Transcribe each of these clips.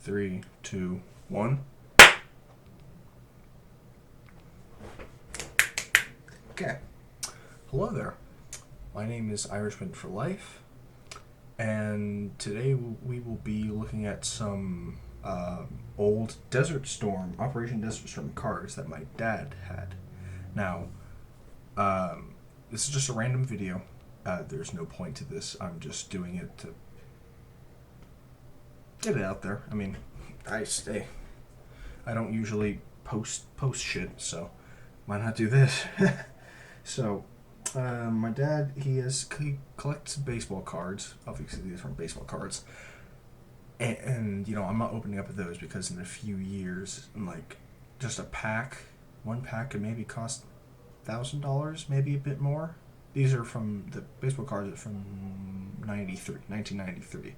3, 2, 1. Okay. Hello there. My name is Irishman for Life, and today we will be looking at some old Operation Desert Storm cars that my dad had. Now, this is just a random video. There's no point to this. I'm just doing it to get it out there. I mean, I don't usually post shit, so why not do this? So, my dad, he collects baseball cards. Obviously, these aren't baseball cards. And I'm not opening up those because in a few years, just one pack could maybe cost $1,000, maybe a bit more. These are from the baseball cards are from 1993.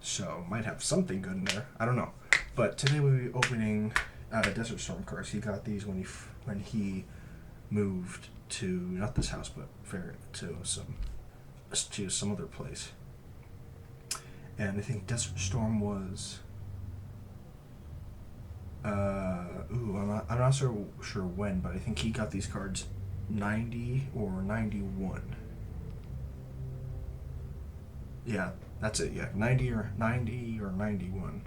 So, might have something good in there. I don't know. But today we'll be opening Desert Storm cards. He got these when he moved to, not this house, but to some other place. And I think Desert Storm was I'm not so sure when, but I think he got these cards 90 or 91. Yeah, that's it. Yeah, 90 or 91.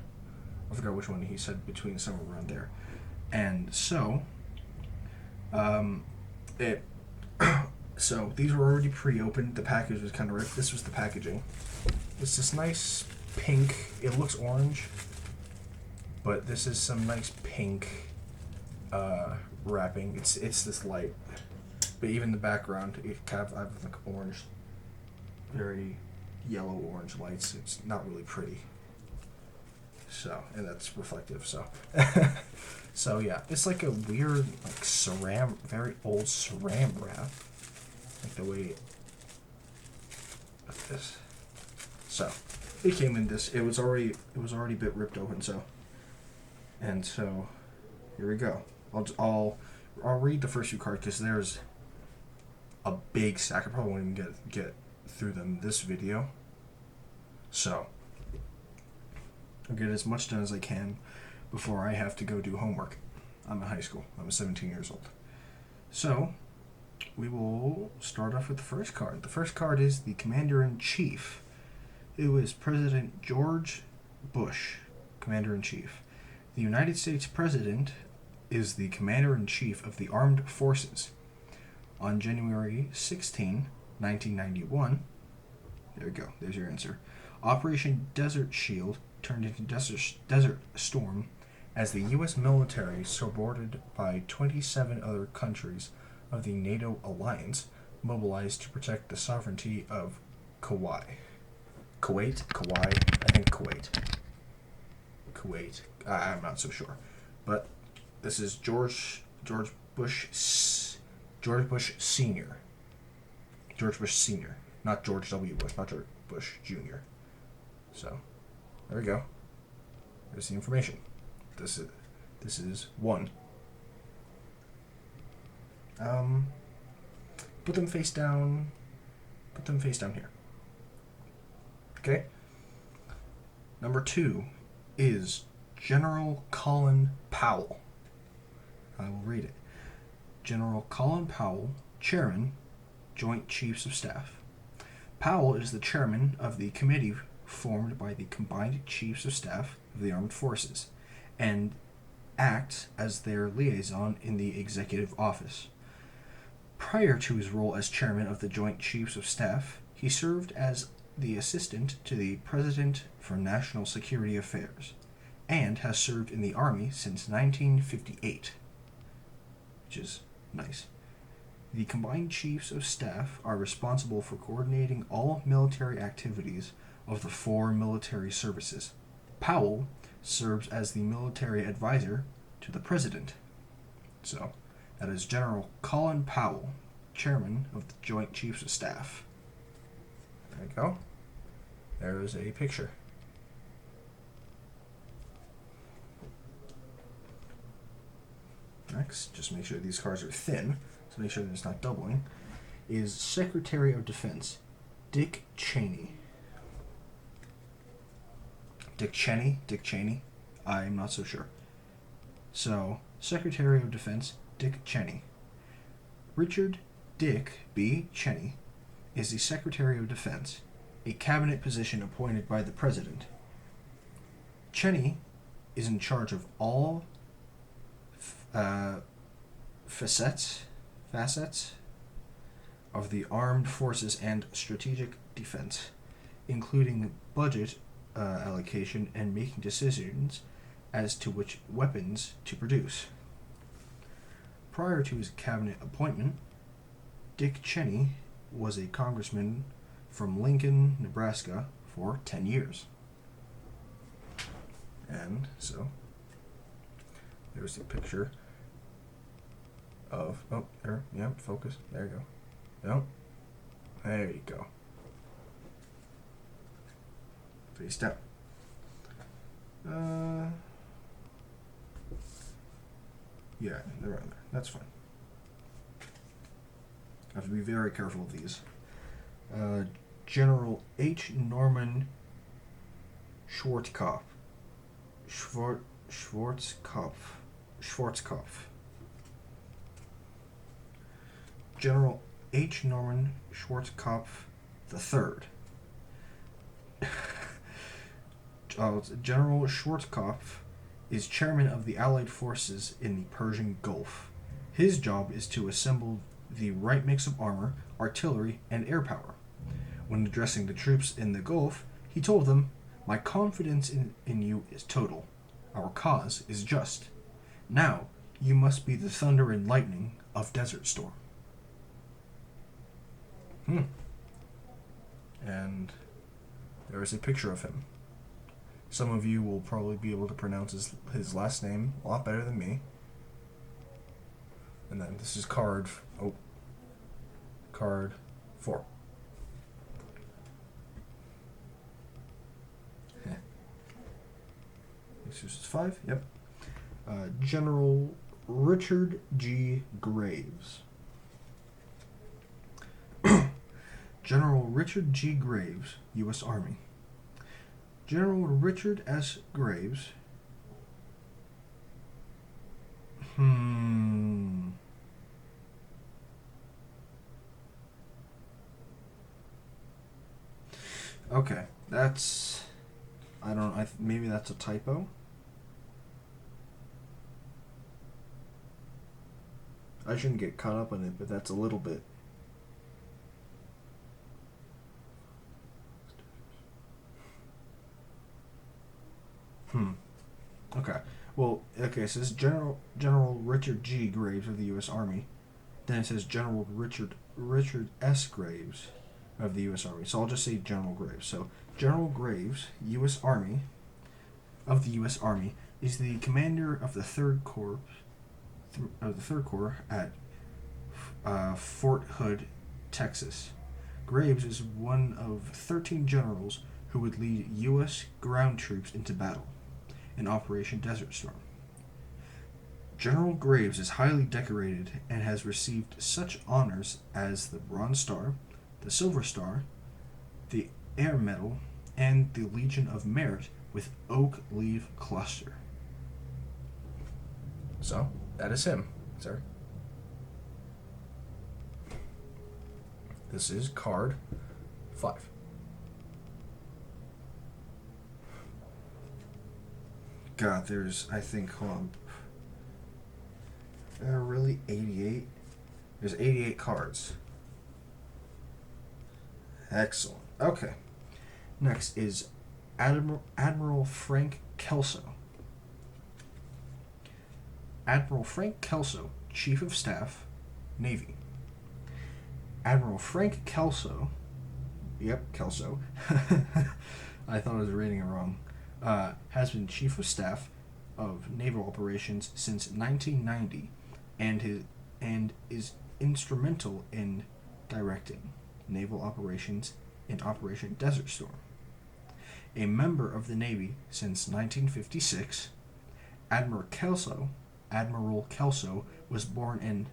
I forgot which one he said, between somewhere around there. And so, so these were already pre-opened. The package was kind of ripped. This was the packaging. It's this nice pink. It looks orange, but this is some nice pink wrapping. It's this light, but even the background, it kind of, I have like orange, very yellow orange lights. It's not really pretty. So, and that's reflective. So, so yeah, it's like a weird very old saran wrap, like the way like this. So, it came in this. It was already a bit ripped open. So, and so, here we go. I'll read the first few cards because there's a big stack. I probably won't even get through them this video. So, I'll get as much done as I can before I have to go do homework. I'm in high school. I'm 17 years old. So, we will start off with the first card. The first card is the Commander-in-Chief. It was President George Bush, Commander-in-Chief. The United States President is the Commander-in-Chief of the Armed Forces. On January 16, 1991, there we go, there's your answer, Operation Desert Shield turned into Desert Storm as the U.S. military, supported by 27 other countries of the NATO alliance, mobilized to protect the sovereignty of Kuwait. I think Kuwait. I'm not so sure, but this is George Bush Senior. George Bush Senior, not George W. Bush, not George Bush Jr. So, there we go. There's the information. This is one. Put them face down. Put them face down here. Okay. Number 2 is General Colin Powell. I will read it. General Colin Powell, Chairman, Joint Chiefs of Staff. Powell is the chairman of the committee formed by the Combined Chiefs of Staff of the Armed Forces and acts as their liaison in the Executive Office. Prior to his role as chairman of the Joint Chiefs of Staff, he served as the assistant to the President for National Security Affairs and has served in the Army since 1958, which is nice. The Combined Chiefs of Staff are responsible for coordinating all military activities of the 4 military services. Powell serves as the military advisor to the President. So, that is General Colin Powell, Chairman of the Joint Chiefs of Staff. There you go. There is a picture. Next, just make sure these cards are thin, so make sure that it's not doubling, is Secretary of Defense, Dick Cheney. Dick Cheney. I'm not so sure. So, Secretary of Defense, Dick Cheney. Richard Dick B. Cheney is the Secretary of Defense, a cabinet position appointed by the President. Cheney is in charge of all facets of the armed forces and strategic defense, including budget allocation and making decisions as to which weapons to produce. Prior to his cabinet appointment, Dick Cheney was a congressman from Lincoln, Nebraska for 10 years. And so, there's the picture of, focus, there you go. Yep, there you go. Face down. Yeah, they're right there. That's fine. I have to be very careful of these. General H. Norman Schwarzkopf. General H. Norman Schwarzkopf III. General Schwarzkopf is chairman of the Allied forces in the Persian Gulf. His job is to assemble the right mix of armor, artillery, and air power. When addressing the troops in the Gulf, he told them, "My confidence in you is total. Our cause is just. Now, you must be the thunder and lightning of Desert Storm." And there is a picture of him. Some of you will probably be able to pronounce his last name a lot better than me. And then this is card 4. This is 5, yep. General Richard G. Graves. General Richard G. Graves, U.S. Army. General Richard S. Graves. Okay, that's... I don't know, maybe that's a typo? I shouldn't get caught up on it, but that's a little bit... Okay. Well, okay, so it says General Richard G. Graves of the U.S. Army. Then it says General Richard S. Graves of the U.S. Army. So I'll just say General Graves. So General Graves, U.S. Army, of the U.S. Army, is the commander of the Third Corps at Fort Hood, Texas. Graves is one of 13 generals who would lead U.S. ground troops into battle in Operation Desert Storm. General Graves is highly decorated and has received such honors as the Bronze Star, the Silver Star, the Air Medal, and the Legion of Merit with Oak Leaf Cluster. So, that is him, sir. This is card 5. God, there's, I think, hold on. There are really 88? There's 88 cards. Excellent. Okay. Next is Admiral Frank Kelso. Admiral Frank Kelso, Chief of Staff, Navy. Admiral Frank Kelso, yep, Kelso, I thought I was reading it wrong, has been Chief of Staff of Naval Operations since 1990 and is instrumental in directing naval operations in Operation Desert Storm. A member of the Navy since 1956, Admiral Kelso was born in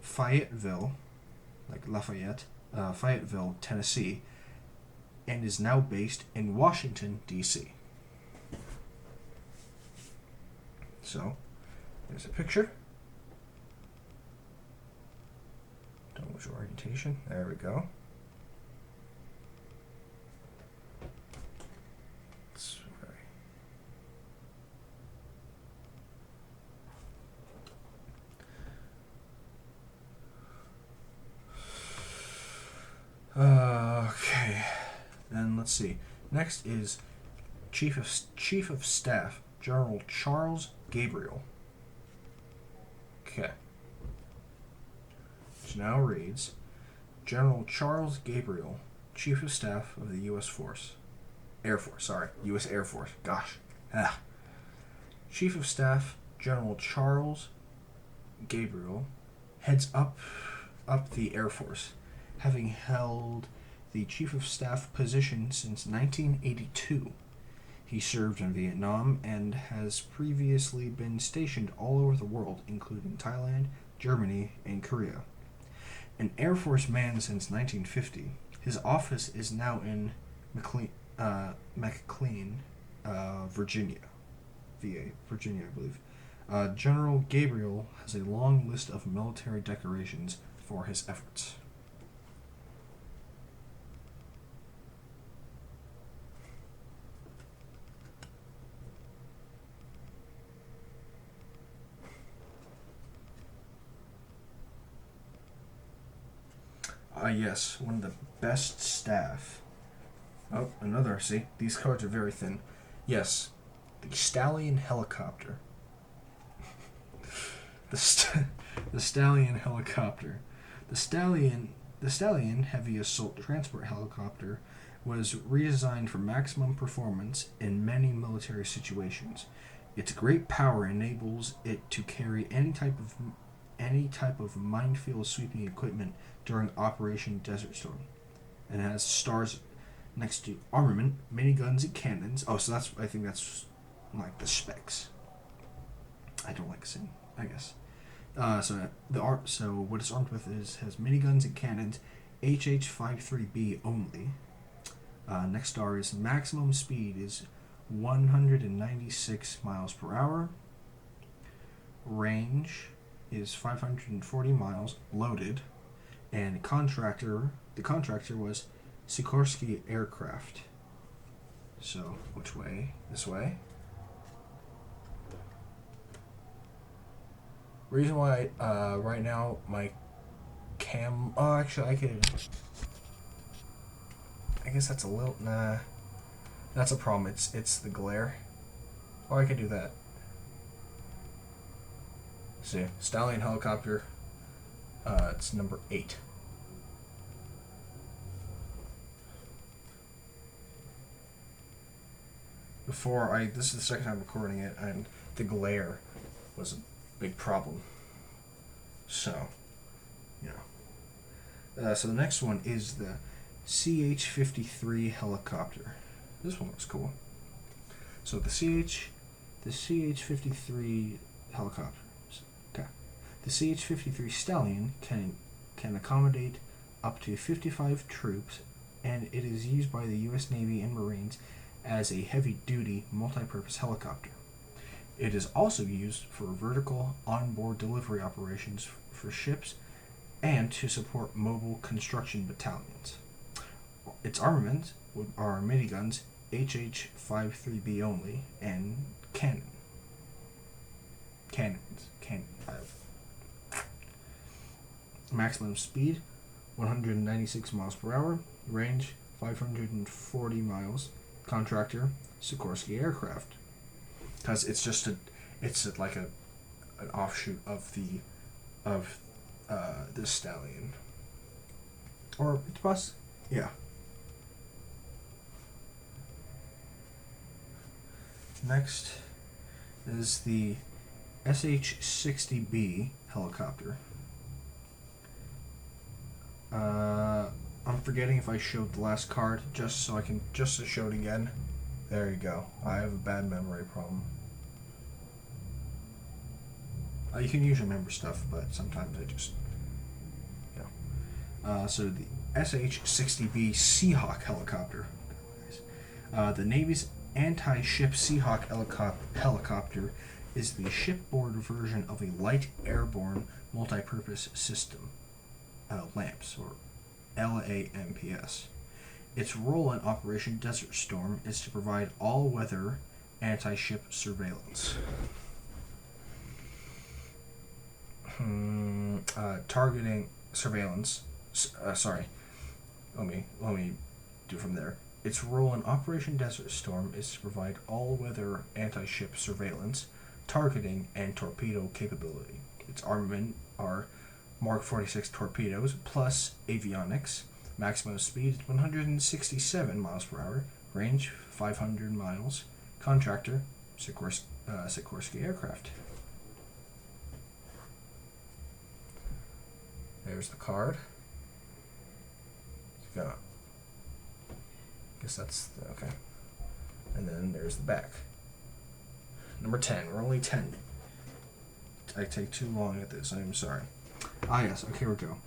Fayetteville, like Lafayette, Fayetteville, Tennessee, and is now based in Washington, D.C. So, there's a picture. Don't lose orientation. There we go. It's very... Okay. Then let's see. Next is Chief of Staff General Charles Gabriel. Okay. Which now reads, General Charles Gabriel, Chief of Staff of the U.S. U.S. Air Force. Gosh. Chief of Staff General Charles Gabriel heads up the Air Force, having held the Chief of Staff position since 1982. He served in Vietnam and has previously been stationed all over the world, including Thailand, Germany, and Korea. An Air Force man since 1950, his office is now in McLean, Virginia. VA, Virginia, I believe. General Gabriel has a long list of military decorations for his efforts. Yes, one of the best staff. Oh, another. See, these cards are very thin. Yes, the Stallion helicopter. the Stallion helicopter. The Stallion heavy assault transport helicopter was redesigned for maximum performance in many military situations. Its great power enables it to carry any type of minefield sweeping equipment during Operation Desert Storm, and has stars next to armament, miniguns, and cannons. Oh, so I think that's like the specs. I don't like saying, I guess. So what it's armed with has miniguns and cannons, HH-53B only. Next star is maximum speed is 196 miles per hour. Range is 540 miles loaded, and the contractor was Sikorsky Aircraft. So, which way? This way. Reason why right now my cam... Oh, actually, I guess that's a little... Nah. That's a problem. It's the glare. Or I could do that. See, Stallion helicopter. It's number 8. This is the second time recording it, and the glare was a big problem. So, so the next one is the CH-53 helicopter. This one looks cool. So the CH-53 helicopter. Okay. The CH-53 Stallion can accommodate up to 55 troops, and it is used by the U.S. Navy and Marines as a heavy-duty, multi-purpose helicopter. It is also used for vertical onboard delivery operations for ships and to support mobile construction battalions. Its armaments are miniguns, HH-53B only, and cannons. Maximum speed, 196 miles per hour. Range, 540 miles. Contractor, Sikorsky Aircraft. Because it's like an offshoot of the Stallion. Or it's possible, yeah. Next is the SH-60B helicopter. I'm forgetting if I showed the last card just to show it again. There you go. I have a bad memory problem. You can usually remember stuff, but sometimes I just, so the SH-60B Seahawk helicopter. The Navy's anti-ship Seahawk helicopter is the shipboard version of a light airborne multi-purpose system, LAMPS, or LAMPS. Its role in Operation Desert Storm is to provide all-weather anti-ship surveillance. Targeting surveillance. Let me do from there. Its role in Operation Desert Storm is to provide all-weather anti-ship surveillance, targeting, and torpedo capability. Its armament are Mark 46 torpedoes plus avionics. Maximum speed 167 miles per hour. Range 500 miles. Contractor Sikorsky Aircraft. There's the card. Guess that's okay. And then there's the back. Number 10. We're only 10. I take too long at this. I'm sorry. Yes. Okay, here we go.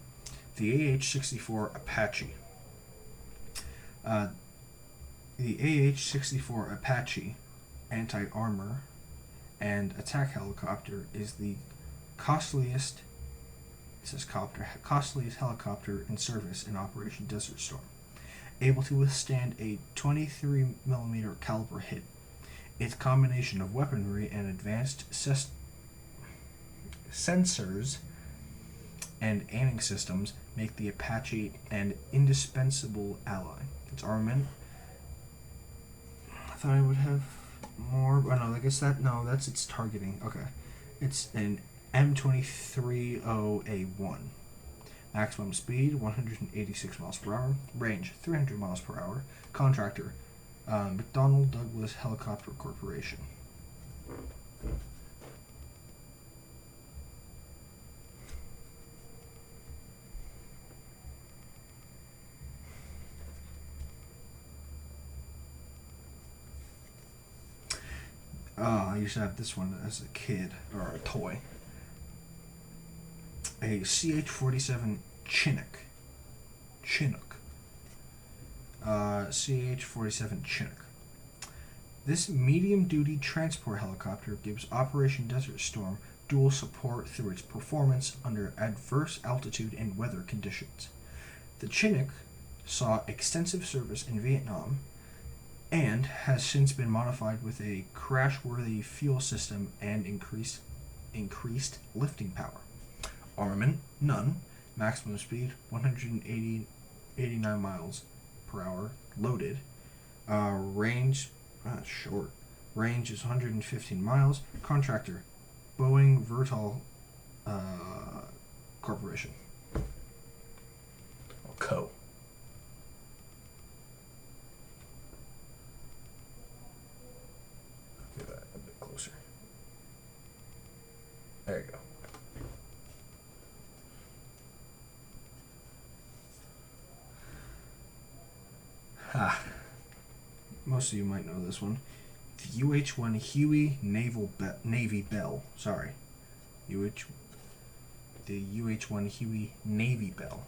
The AH-64 Apache. The AH-64 Apache anti-armor and attack helicopter is the costliest helicopter in service in Operation Desert Storm, able to withstand a 23mm caliber hit. Its combination of weaponry and advanced sensors and aiming systems make the Apache an indispensable ally. Its armament, I thought I would have more, but no, I guess that's its targeting. Okay. It's an M23O A1. Maximum speed 186 miles per hour. Range 300 miles per hour. Contractor McDonnell Douglas Helicopter Corporation. I used to have this one as a kid, or a toy. A CH-47 Chinook. CH-47 Chinook. This medium-duty transport helicopter gives Operation Desert Storm dual support through its performance under adverse altitude and weather conditions. The Chinook saw extensive service in Vietnam and has since been modified with a crash-worthy fuel system and increased lifting power. Armament, none. Maximum speed, 189 miles per hour, loaded. Range, short. Range is 115 miles. Contractor, Boeing Vertol Corporation. Or Co. Get that a bit closer. There you go. Most of you might know this one. The UH-1 Huey Navy Bell. Sorry. The UH-1 Huey Navy Bell.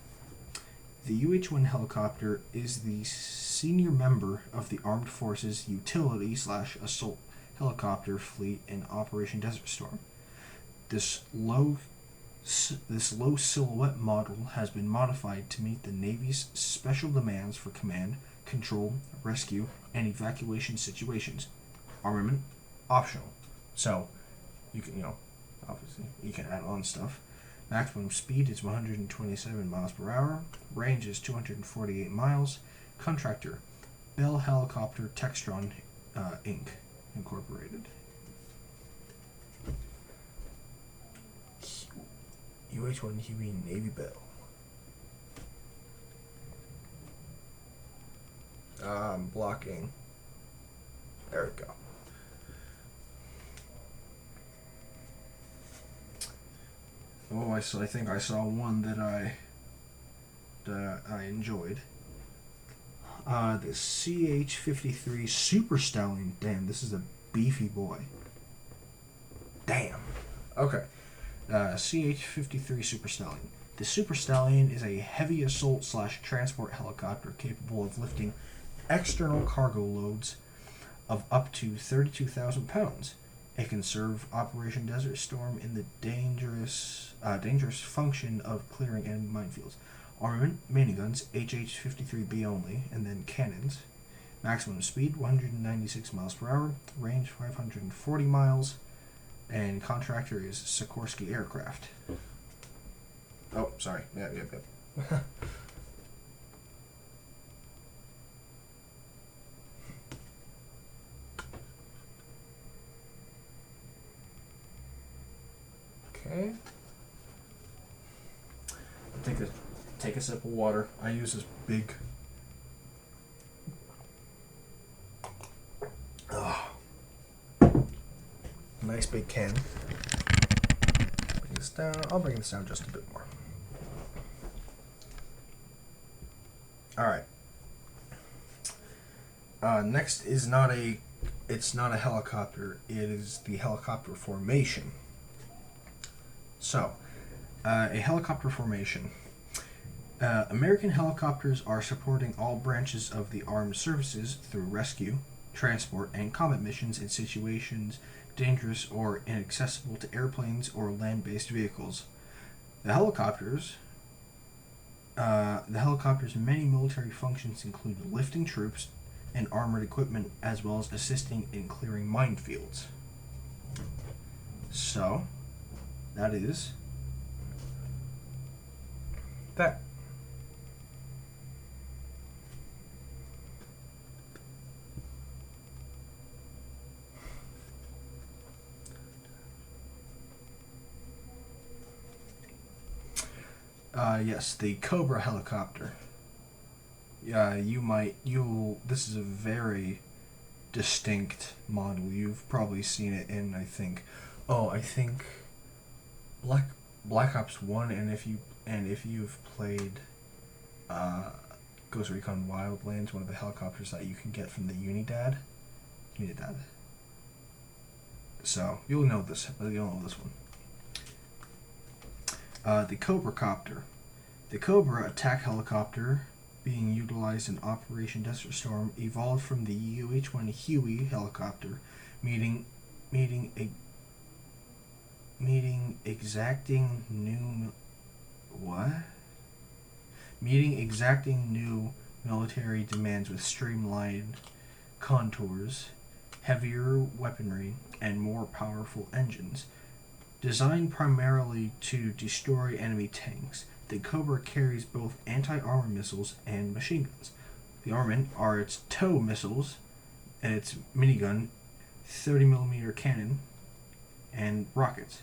The UH-1 helicopter is the senior member of the Armed Forces utility/assault helicopter fleet in Operation Desert Storm. This low silhouette model has been modified to meet the Navy's special demands for command, control, rescue, and evacuation situations. Armament, optional. So, you can, obviously, you can add on stuff. Maximum speed is 127 miles per hour. Range is 248 miles. Contractor, Bell Helicopter Textron, Inc., Incorporated. UH-1 Huey Navy Bell. Blocking. There we go. Oh, I think I saw one that I enjoyed. The CH-53 Super Stallion. Damn, this is a beefy boy. Damn. Okay. CH-53 Super Stallion. The Super Stallion is a heavy assault/transport helicopter capable of lifting external cargo loads of up to 32,000 pounds. It can serve Operation Desert Storm in the dangerous function of clearing enemy minefields. Armament, miniguns, HH-53B only, and then cannons. Maximum speed, 196 miles per hour. Range, 540 miles. And contractor is Sikorsky Aircraft. Oh, sorry. Yep. Okay. Take a sip of water. I use this big. Nice big can. Bring this down. I'll bring this down just a bit more. All right. Next is it's not a helicopter. It is the helicopter formation. So, a helicopter formation. American helicopters are supporting all branches of the armed services through rescue, transport, and combat missions in situations dangerous or inaccessible to airplanes or land-based vehicles. The helicopter's many military functions include lifting troops and armored equipment, as well as assisting in clearing minefields. So, that is that. Yes, the Cobra helicopter. This is a very distinct model. You've probably seen it in, I think Black Ops 1, and if you've played Ghost Recon Wildlands, one of the helicopters that you can get from the Unidad. So you'll know this one. The Cobra copter. The Cobra attack helicopter being utilized in Operation Desert Storm evolved from the UH-1 Huey helicopter, meeting exacting new military demands with streamlined contours, heavier weaponry, and more powerful engines. Designed primarily to destroy enemy tanks, the Cobra carries both anti-armor missiles and machine guns. The armament are its TOW missiles and its minigun, 30mm cannon, and rockets.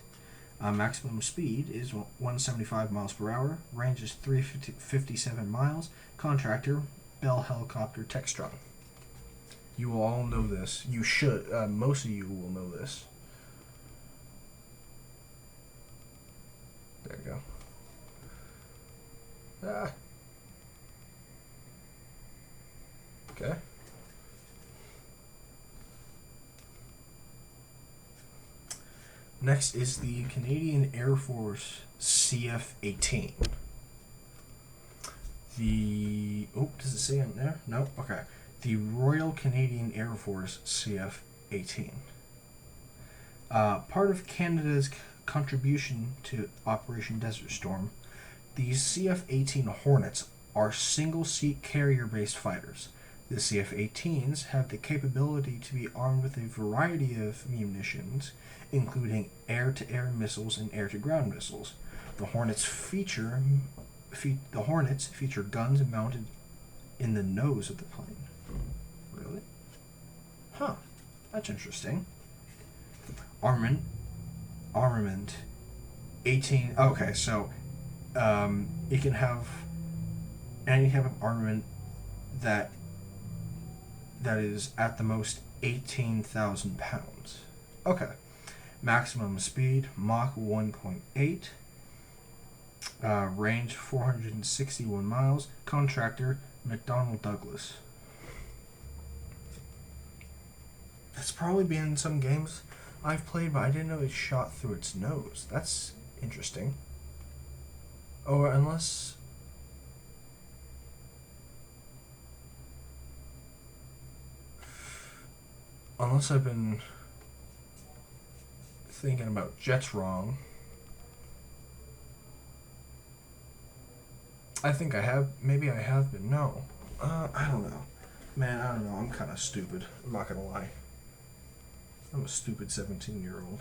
Maximum speed is 175 miles per hour. Range is 357 miles. Contractor, Bell Helicopter Textron. You will all know this. You should. Most of you will know this. There you go. Okay. Next is the Canadian Air Force CF-18. Does it say on there? No? Okay. The Royal Canadian Air Force CF-18. Part of Canada's contribution to Operation Desert Storm, these CF-18 Hornets are single-seat carrier-based fighters. The CF-18s have the capability to be armed with a variety of munitions, including air-to-air missiles and air-to-ground missiles. The Hornets feature guns mounted in the nose of the plane. Really? Huh. That's interesting. Armament 18. Okay, so it can have any type of armament that is at the most 18,000 pounds. Okay. Maximum speed, Mach 1.8. Range 461 miles. Contractor, McDonnell Douglas. That's probably been in some games I've played, but I didn't know it shot through its nose. That's interesting. Or unless... unless I've been thinking about jets wrong. I think I have. Maybe I have been. No. I don't know. Man, I don't know. I'm kind of stupid. I'm not gonna lie. I'm a stupid 17-year-old.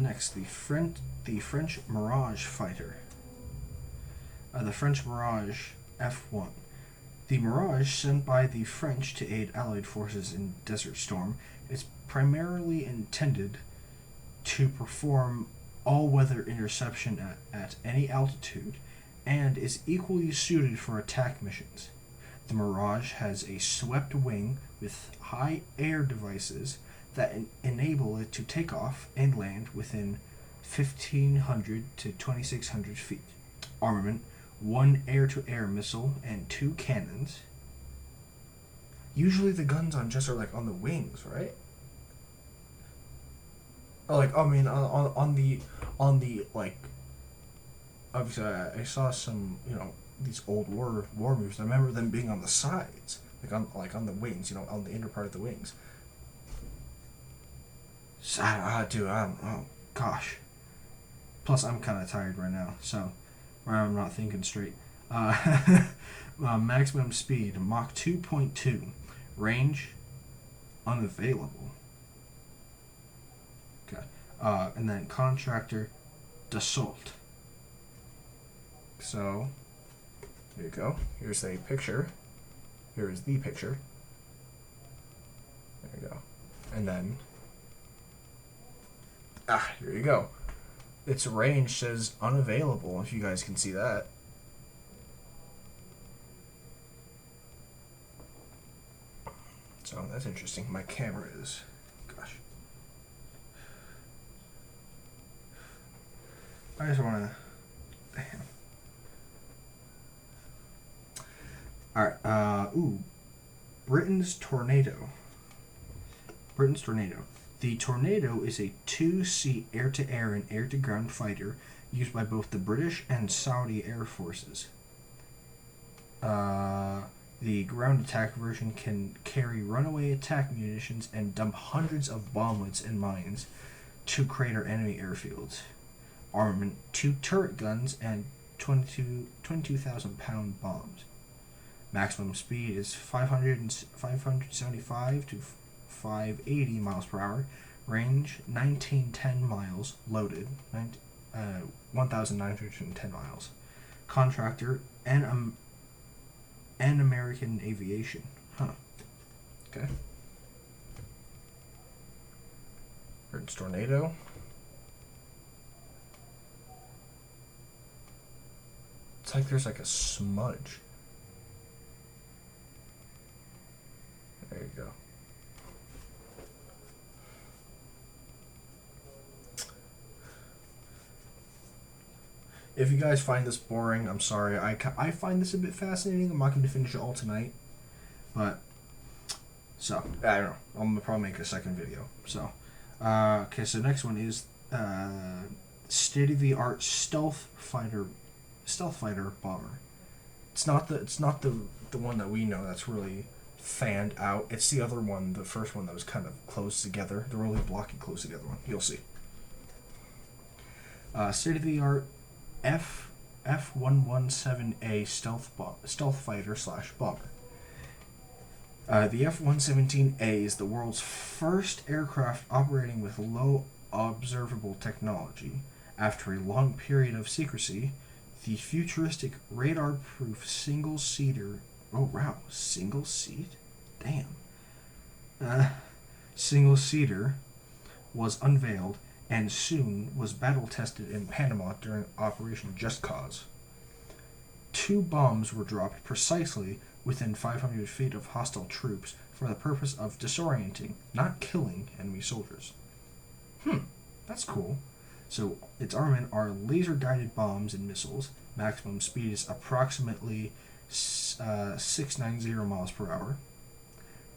Next, the French Mirage fighter. The French Mirage F1. The Mirage, sent by the French to aid Allied forces in Desert Storm, is primarily intended to perform all-weather interception at any altitude and is equally suited for attack missions. The Mirage has a swept wing with high air devices that enable it to take off and land within 1,500 to 2,600 feet. Armament: one air-to-air missile and 2 cannons. Usually the guns on jets are like on the wings, right? Or like, I mean, on the like. Obviously, I saw some, these old war movies. I remember them being on the sides, like on the wings, on the inner part of the wings. So, dude, I don't know. Gosh. Plus, I'm kind of tired right now, so I'm not thinking straight. Maximum speed, Mach 2.2. Range, unavailable. Okay. And then contractor, Dassault. So, here you go. Here's a picture. Here is the picture. There you go. And then, here you go. Its range says unavailable, if you guys can see that. So, that's interesting. My camera is, gosh. I just want to, damn. Alright, Britain's Tornado. The Tornado is a 2-seat air-to-air and air-to-ground fighter used by both the British and Saudi Air Forces. The ground attack version can carry runaway attack munitions and dump hundreds of bomblets and mines to crater enemy airfields. Armament: 2 turret guns and 22,000-pound bombs. Maximum speed is 575 to 580 miles per hour. Range 1910 miles. Loaded 1,910 miles. Contractor: and American Aviation. Huh. Okay. Britain's Tornado. It's like there's like a smudge. There you go. If you guys find this boring, I'm sorry. I find this a bit fascinating. I'm not going to finish it all tonight. But, so, I don't know. I'm going to probably make a second video. So, okay, so next one is state-of-the-art stealth fighter bomber. It's not the one that we know that's really fanned out. It's the other one, the first one that was kind of close together. The really blocky close together one. You'll see. State-of-the-art F-117A stealth fighter / bomber. The F-117A is the world's first aircraft operating with low observable technology. After a long period of secrecy, the futuristic radar-proof single-seater... Oh, wow. Single seat? Damn. Single-seater was unveiled and soon was battle-tested in Panama during Operation Just Cause. 2 bombs were dropped precisely within 500 feet of hostile troops for the purpose of disorienting, not killing, enemy soldiers. That's cool. So, its armament are laser-guided bombs and missiles. Maximum speed is approximately 690 miles per hour.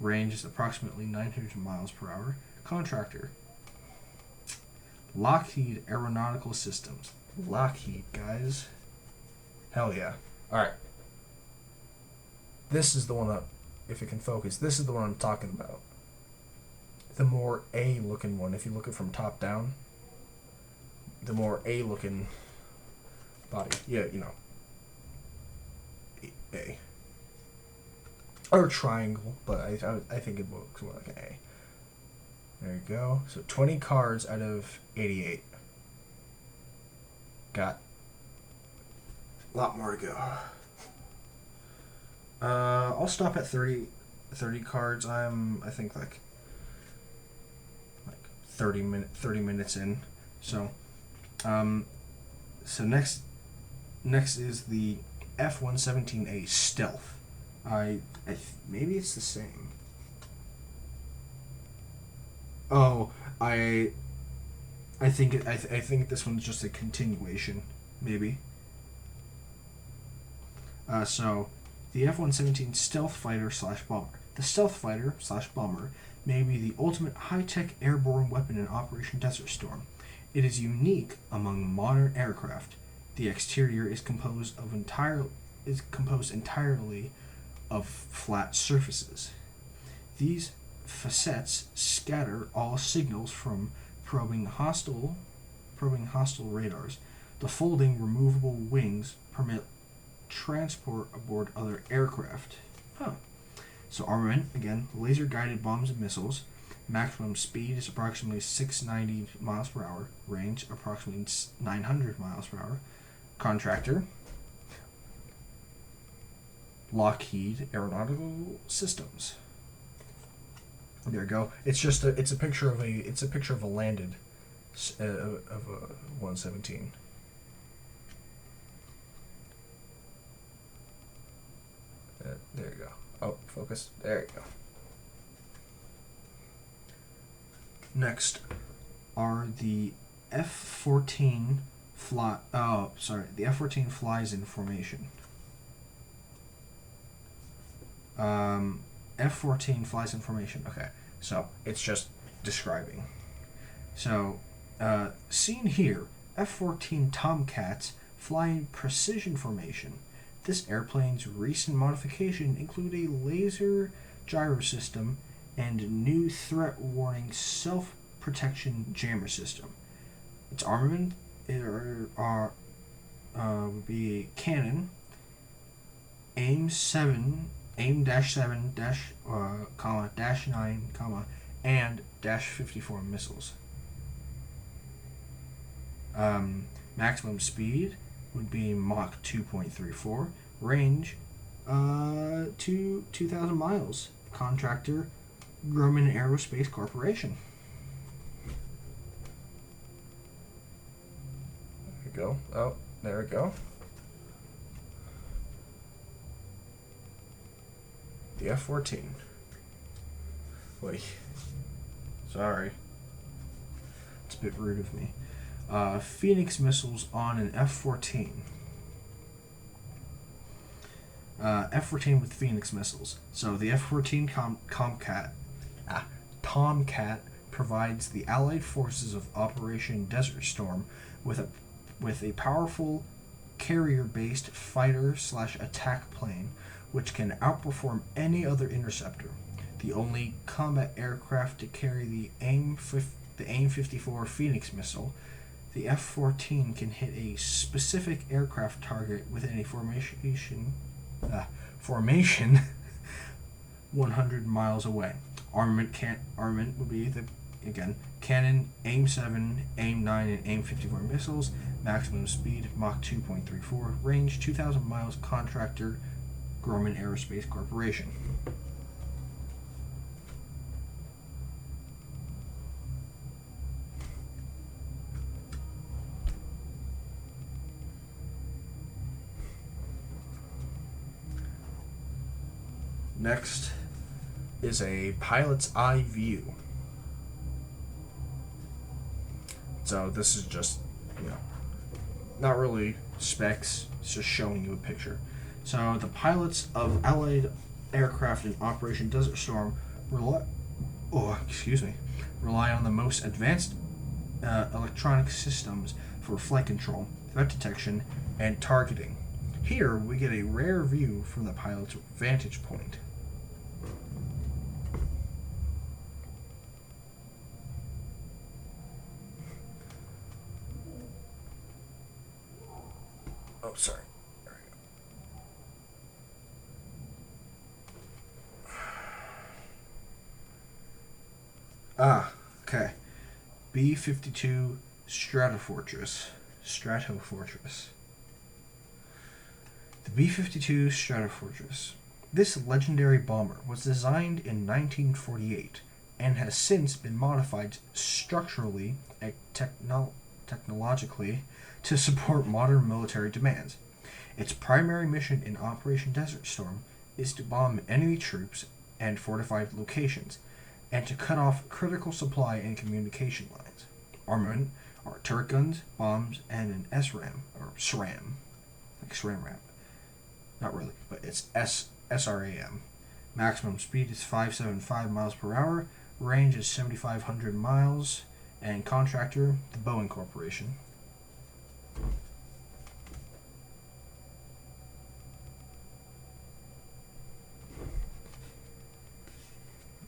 Range is approximately 900 miles per hour. Contractor: Lockheed Aeronautical Systems. Lockheed, guys. Hell yeah. Alright. This is the one that if it can focus, this is the one I'm talking about. The more A looking one, if you look at it from top down, the more A looking body. Yeah, you know. A. Or triangle, but I think it looks more like an A. There you go. So 20 cards out of 88. Got a lot more to go. I'll stop at 30 cards. I think like 30 minutes in. So next is the F-117A Stealth. Maybe it's the same. Oh, I think this one's just a continuation, maybe. So the F-117 Stealth Fighter / Bomber. The Stealth Fighter / Bomber may be the ultimate high-tech airborne weapon in Operation Desert Storm. It is unique among modern aircraft. The exterior is composed entirely of flat surfaces. These facets scatter all signals from probing hostile radars. The folding, removable wings permit transport aboard other aircraft. So armament, again, laser-guided bombs and missiles. Maximum speed is approximately 690 miles per hour. Range, approximately 900 miles per hour. Contractor, Lockheed Aeronautical Systems. There you go. It's a picture of a landed of a 117. There you go. Oh, focus. There you go. Next are the F-14 the F-14 flies in formation. F-14 flies in formation. Okay, so it's just describing. So, seen here, F-14 Tomcats fly in precision formation. This airplane's recent modification include a laser gyro system and new threat warning self-protection jammer system. Its armament would be a cannon, AIM-7, AIM-7, -9, and -54 missiles. Maximum speed would be Mach 2.34. Range, 2,000 miles. Contractor, Grumman Aerospace Corporation. There we go. Oh, there we go. The F-14. Wait. Sorry. It's a bit rude of me. Phoenix missiles on an F-14. F-14 with Phoenix missiles. So the F-14 Tomcat provides the Allied forces of Operation Desert Storm with a powerful carrier-based fighter/attack plane which can outperform any other interceptor. The only combat aircraft to carry the AIM-54 Phoenix missile, the F-14 can hit a specific aircraft target within a formation 100 miles away. Armament would be cannon, AIM-7, AIM-9, and AIM-54 missiles. Maximum speed Mach 2.34. Range 2,000 miles. Contractor Grumman Aerospace Corporation. Next is a pilot's eye view. So this is just, not really specs, it's just showing you a picture. So the pilots of Allied aircraft in Operation Desert Storm rely on the most advanced electronic systems for flight control, threat detection, and targeting. Here we get a rare view from the pilot's vantage point. Oh, sorry. Ah, okay. B-52 Stratofortress. The B-52 Stratofortress. This legendary bomber was designed in 1948 and has since been modified structurally and technologically to support modern military demands. Its primary mission in Operation Desert Storm is to bomb enemy troops and fortified locations, and to cut off critical supply and communication lines. Armament are turret guns, bombs, and an SRAM, or SRAM, like SRAM wrap. Not really, but it's SRAM. Maximum speed is 575 miles per hour, range is 7,500 miles, and contractor, the Boeing Corporation.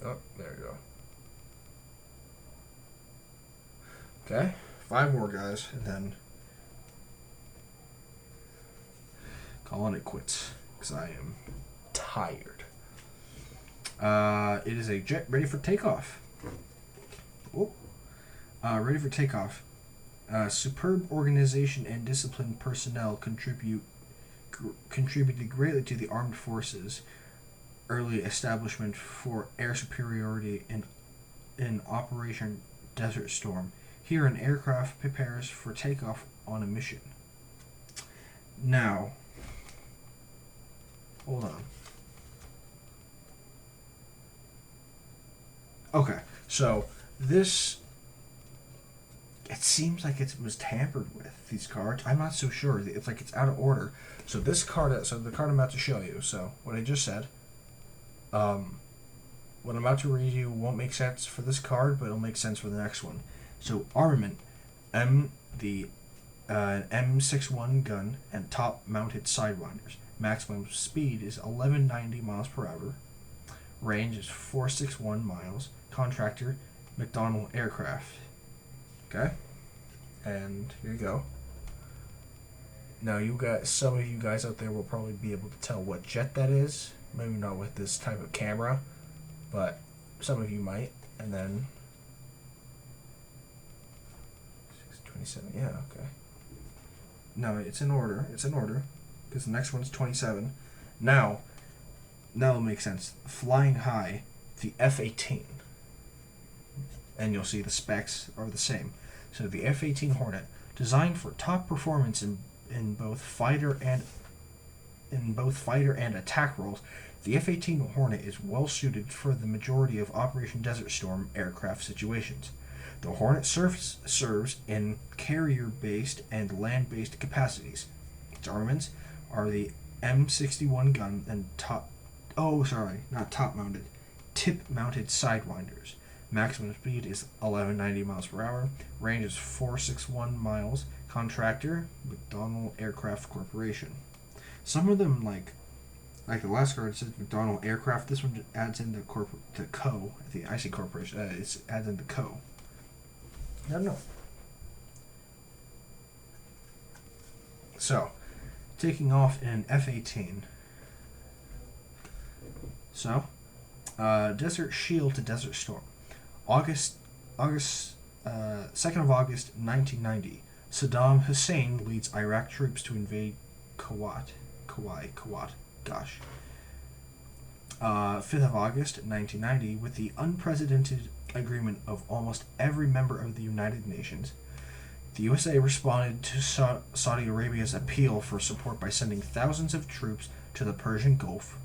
Oh, there you go. Okay, 5 more guys, and then calling it quits, because I am tired. It is a jet ready for takeoff. Oh, ready for takeoff. Superb organization and disciplined personnel contributed greatly to the armed forces' early establishment for air superiority in Operation Desert Storm. Here, an aircraft prepares for takeoff on a mission. Now, hold on. Okay, so this, it seems like it was tampered with, these cards. I'm not so sure. It's like it's out of order. So this card, so the card I'm about to show you, so what I just said, what I'm about to read you won't make sense for this card, but it'll make sense for the next one. So armament, the M61 gun and top-mounted sidewinders. Maximum speed is 1190 miles per hour. Range is 461 miles. Contractor, McDonnell Aircraft. Okay? And here you go. Now, some of you guys out there will probably be able to tell what jet that is. Maybe not with this type of camera, but some of you might. And then 27. Yeah, okay. No, it's in order. Because the next one's 27. Now it'll make sense. Flying high, the F-18. And you'll see the specs are the same. So the F-18 Hornet, designed for top performance in both fighter and attack roles, the F-18 Hornet is well suited for the majority of Operation Desert Storm aircraft situations. The Hornet serves in carrier-based and land-based capacities. Its armaments are the M61 gun and tip-mounted sidewinders. Maximum speed is 1190 miles per hour. Range is 461 miles. Contractor, McDonnell Aircraft Corporation. Some of them, like the last card says McDonnell Aircraft, this one adds in the co. The IC Corporation, it adds in the co. I don't know. So, taking off in an F-18. So, Desert Shield to Desert Storm. 2nd of August, 1990. Saddam Hussein leads Iraq troops to invade Kuwait. Gosh. 5th of August, 1990, with the unprecedented agreement of almost every member of the United Nations, the USA responded to Saudi Arabia's appeal for support by sending thousands of troops to the Persian Gulf.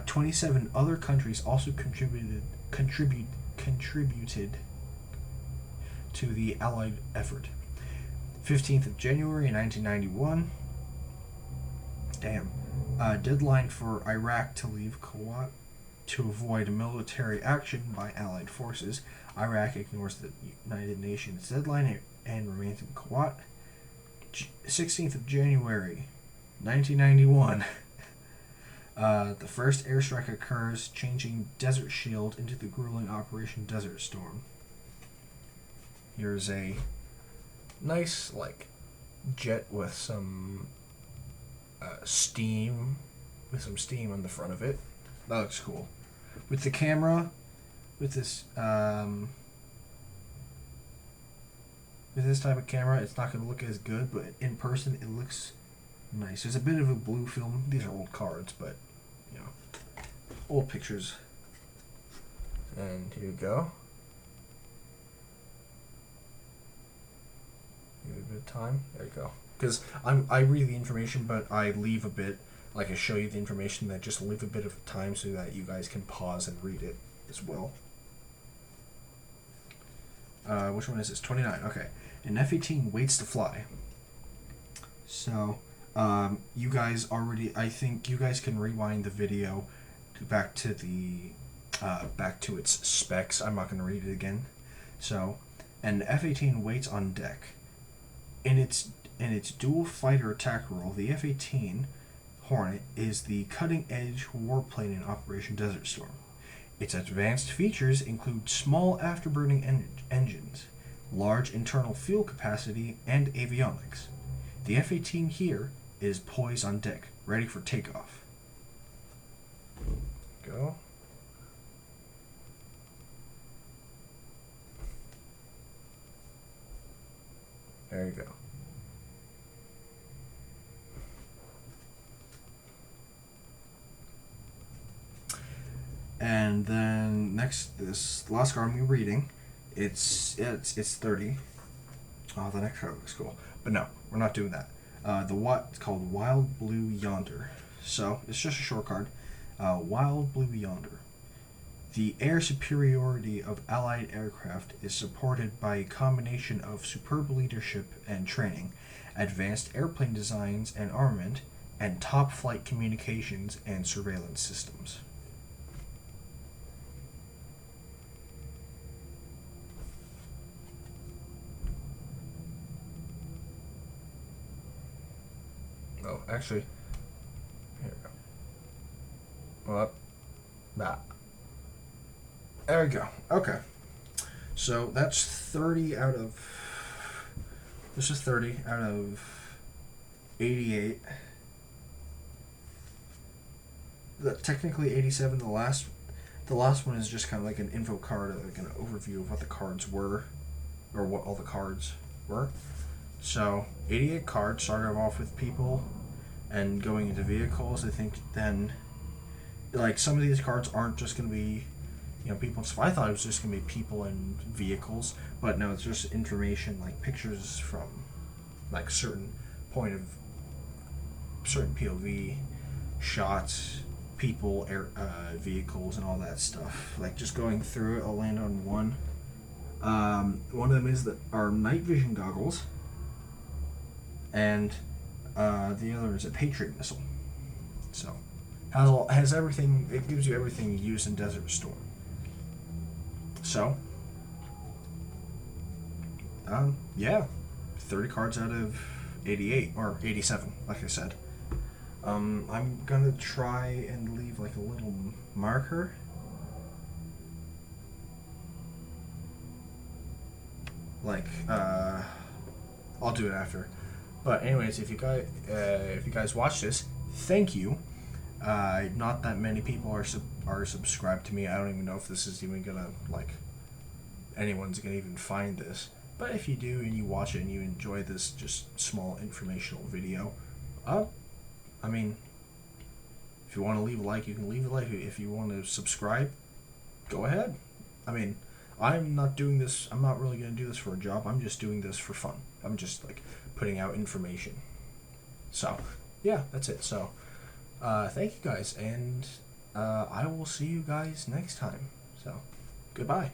27 other countries also contributed to the Allied effort. 15th of January 1991. Deadline for Iraq to leave Kuwait to avoid military action by Allied forces. Iraq ignores the United Nations deadline and remains in Kuwait. 16th of January 1991. The first airstrike occurs, changing Desert Shield into the grueling Operation Desert Storm. Here's a nice, jet with some steam, with some steam on the front of it. That looks cool. With the camera, with this type of camera, it's not going to look as good, but in person it looks nice. There's a bit of a blue film. These are old cards, but you know, old pictures. And here you go. Give it a bit of time. There you go. Because I read the information, but I leave a bit. Like I show you the information, that just leave a bit of time so that you guys can pause and read it as well. Which one is this? 29. Okay. An F-18 waits to fly. So, you guys already. I think you guys can rewind the video back to its specs. I'm not going to read it again. So, an F-18 waits on deck. In its dual fighter attack role, the F-18 Hornet is the cutting-edge warplane in Operation Desert Storm. Its advanced features include small afterburning engines, large internal fuel capacity, and avionics. The F-18 here is poised on deck, ready for takeoff. Go. There you go. And then next, this last card I'm reading, it's 30. Oh, the next card looks cool, but no, we're not doing that. It's called Wild Blue Yonder. So it's just a short card. Wild Blue Yonder. The air superiority of Allied aircraft is supported by a combination of superb leadership and training, advanced airplane designs and armament, and top flight communications and surveillance systems. Oh, actually, here we go. Well, that. There we go. Okay. So that's 30 out of. This is 30 out of 88. Technically 87. The last one is just kind of like an info card, like an overview of what the cards were, or what all the cards were. So 88 cards, started off with people and going into vehicles. I think then, like, some of these cards aren't just going to be, you know, people and stuff. I thought it was just going to be people and vehicles, but no, it's just information, like pictures from like certain POV shots, people, vehicles, and all that stuff. Like, just going through it, I'll land on one. One of them are night vision goggles, and the other is a Patriot missile. So has everything. It gives you everything used in Desert Storm. So yeah, 30 cards out of 88 or 87, like I said. I'm gonna try and leave like a little marker. Like, I'll do it after. But anyways, if you guys watch this, thank you. Not that many people are subscribed to me. I don't even know if this is even gonna, like, anyone's gonna even find this. But if you do and you watch it and you enjoy this just small informational video, I mean, if you want to leave a like, you can leave a like. If you want to subscribe, go ahead. I mean, I'm not doing this. I'm not really going to do this for a job. I'm just doing this for fun. I'm just, like, putting out information. So, yeah, that's it. So, thank you guys, and I will see you guys next time. So, goodbye.